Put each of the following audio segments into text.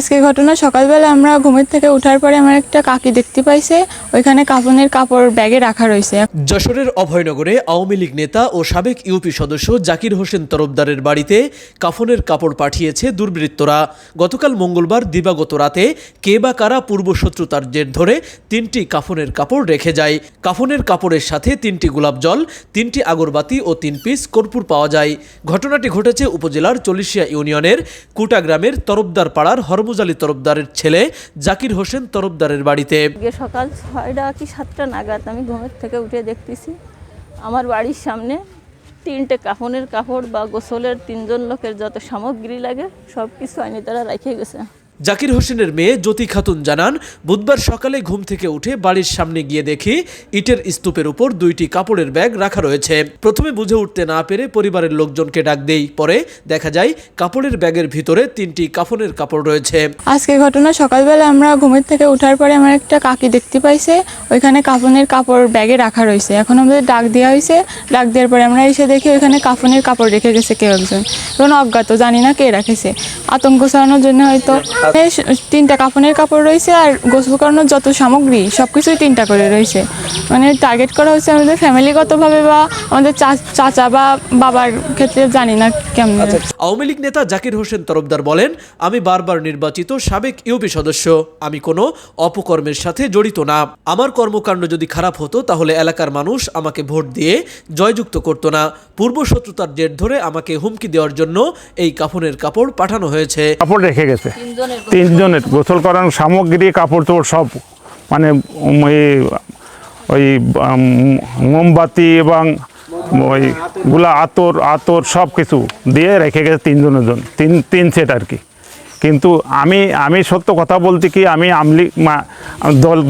আজকে ঘটনা সকালবেলা আমরা ঘুমের থেকে ওঠার পরে আমার একটা কাকি দেখতে পাইছে, ওইখানে কাফনের কাপড় ব্যাগে রাখা রয়েছে। যশোরের অভয়নগরে আওয়ামী লীগ নেতা ও সাবেক ইউপি সদস্য জাকির হোসেন তরফদারের বাড়িতে কাফনের কাপড় পাঠিয়েছে দুর্বৃত্তরা। গতকাল মঙ্গলবার দিবাগত রাতে কে বা কারা পূর্বশত্রুতার জের ধরে 3টি কাফনের কাপড় রেখে যায়। কাফনের কাপড়ের সাথে 3টি গোলাপ জল, 3টি আগরবাতি ও 3 পিস কর্পূর পাওয়া যায়। ঘটনাটি ঘটেছে উপজেলার চল্লিশিয়া ইউনিয়নের কুটা গ্রামের তরফদার পাড়ার হরমুজ আলী তরফদারের ছেলে জাকির হোসেন তরফদারের বাড়িতে। সকাল 6টা কি 7টা নাগাদ আমি ঘুমের থেকে উঠে দেখতেছি আমার বাড়ির সামনে 3টে কাফনের কাপড় বা গোসলের 3জন লোকের যত সামগ্রী লাগে সব কিছু আইনি তারা রেখে গেছে। জাকির হোসেনের মেয়ে জ্যোতি খাতুন জানান, বুধবার সকালে ঘুম থেকে উঠে বাড়ির সামনে গিয়ে দেখি ইটের স্তূপের উপর 2টি কাপড়ের ব্যাগ রাখা রয়েছে। প্রথমে বুঝে উঠতে না পেরে পরিবারের লোকজনকে ডাক দেই, পরে দেখা যায় কাপড়ের ব্যাগের ভিতরে 3টি কাফনের কাপড় রয়েছে। আজকে ঘটনা সকালবেলা আমরা ঘুমের থেকে ওঠার পরে আমার একটা কাকি দেখতে পাইছে, ওইখানে কাফনের কাপড় ব্যাগে রাখা রয়েছে। এখন আমাদের ডাক দেওয়া হয়েছে, ডাক দেওয়ার পরে আমরা এসে দেখি ওইখানে কাফনের কাপড় রেখে গেছে কেউ একজন, এখন অজ্ঞাত, জানি না কে রেখেছে। আতঙ্ক ছড়ানোর জন্য হয়তো 3টা কাফনের কাপড় রয়েছে আর গোসল করানোর যত সামগ্রী সবকিছুই 3টা করে রয়েছে। মানে টার্গেট করা হচ্ছে আমাদের ফ্যামিলিগতভাবে বা আমাদের চাচা বা বাবার ক্ষেত্রে, জানি না কেমন। আওয়ামী লীগ নেতা জাকির হোসেন তরফদার বলেন, আমি বারবার নির্বাচিত সাবেক ইউপি সদস্য, আমি কোনো অপকর্মের সাথে জড়িত না। আমার কর্মকাণ্ড যদি খারাপ হতো তাহলে এলাকার মানুষ আমাকে ভোট দিয়ে জয়যুক্ত করতো না। পূর্বশত্রুতার জের ধরে আমাকে হুমকি দেওয়ার জন্য এই কাফনের কাপড় পাঠানো হয়েছে। কাপড় রেখে গেছে 3জনের গোসল করানোর সামগ্রী, কাপড় চোপড় সব, মানে ওই মোমবাতি এবং ওইগুলা আতর সব কিছু দিয়ে রেখে গেছে 3জনের জন্য, 3 সেট আর কি। কিন্তু আমি সত্য কথা বলতে কি, আমি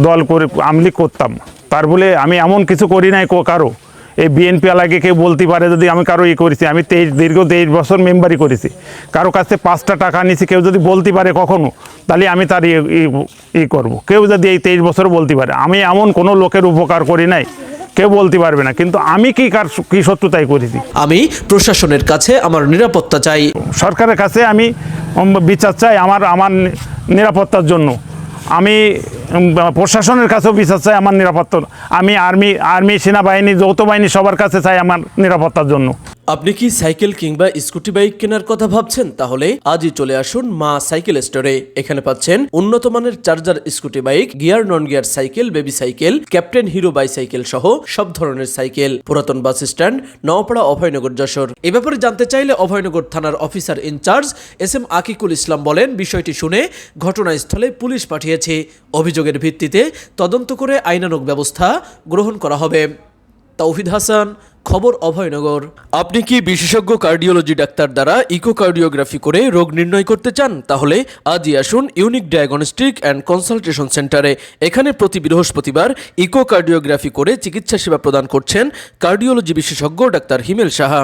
দল করে আমলি করতাম, তার বলে আমি এমন কিছু করি নাই কারো। এই বিএনপি আলাকে কেউ বলতে পারে যদি আমি কারো করেছি, আমি দীর্ঘ 23 বছর মেম্বারই করেছি, কারো কাছে 5টা টাকা নিয়েছি, কেউ যদি বলতে পারে কখনো, তাহলে আমি তার করব। কেউ যদি এই 23 বছর বলতে পারে আমি এমন কোনো লোকের উপকার করি নাই, কেউ বলতে পারবে না। কিন্তু আমি কি শত্রুতাই করেছি। আমি প্রশাসনের কাছে আমার নিরাপত্তা চাই, সরকারের কাছে আমি বিচার চাই আমার নিরাপত্তার জন্য। আমি প্রশাসনের কাছেও বিচার চাই আমার নিরাপত্তা। আমি আর্মি সেনাবাহিনী, যৌথ বাহিনী সবার কাছে চাই আমার নিরাপত্তার জন্য। আপনি কি সাইকেল কিংবা স্কুটি বাইক কেনার কথা ভাবছেন? তাহলে আজই চলে আসুন মা সাইকেল স্টোরে। এখানে পাচ্ছেন উন্নত মানের charger scooty bike, gear non gear cycle, baby cycle, captain hero bicycle সহ সব ধরনের সাইকেল। পুরাতন বাস স্ট্যান্ড, নওপাড়া, অভয়নগর, যশোর। এ ব্যাপারে জানতে চাইলে অভয়নগর থানার অফিসার ইনচার্জ SM আকিকুল ইসলাম বলেন, বিষয়টি শুনে ঘটনাস্থলে পুলিশ পাঠিয়েছে। অভিযোগের ভিত্তিতে তদন্ত করে আইনানুগ ব্যবস্থা গ্রহণ করা হবে। তৌহিদ হাসান, খবর, অভয়নগর। আপনি কি বিশেষজ্ঞ কার্ডিওলজি ডাক্তার দ্বারা ইকোকার্ডিওগ্রাফি করে রোগ নির্ণয় করতে চান? তাহলে আজই আসুন ইউনিক ডায়াগনস্টিক অ্যান্ড কনসালটেশন সেন্টারে। এখানে প্রতি বৃহস্পতিবার ইকোকার্ডিওগ্রাফি করে চিকিৎসা সেবা প্রদান করছেন কার্ডিওলজি বিশেষজ্ঞ ডাক্তার হিমেল সাহা।